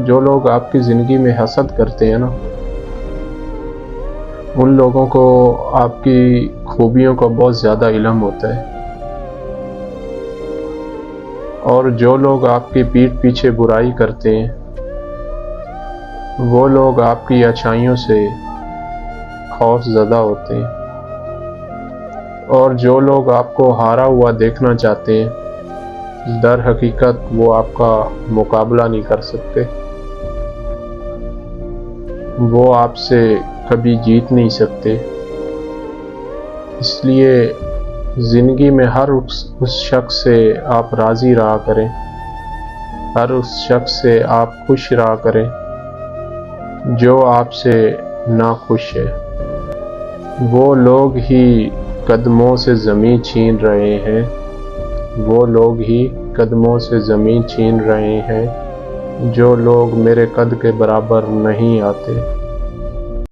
جو لوگ آپ کی زندگی میں حسد کرتے ہیں نا، ان لوگوں کو آپ کی خوبیوں کا بہت زیادہ علم ہوتا ہے، اور جو لوگ آپ کی پیٹھ پیچھے برائی کرتے ہیں وہ لوگ آپ کی اچھائیوں سے خوف زدہ ہوتے ہیں، اور جو لوگ آپ کو ہارا ہوا دیکھنا چاہتے ہیں در حقیقت وہ آپ کا مقابلہ نہیں کر سکتے، وہ آپ سے کبھی جیت نہیں سکتے۔ اس لیے زندگی میں ہر اس شخص سے آپ راضی رہا کریں، ہر اس شخص سے آپ خوش رہا کریں جو آپ سے ناخوش ہے۔ وہ لوگ ہی قدموں سے زمین چھین رہے ہیں، وہ لوگ ہی قدموں سے زمین چھین رہے ہیں جو لوگ میرے قد کے برابر نہیں آتے۔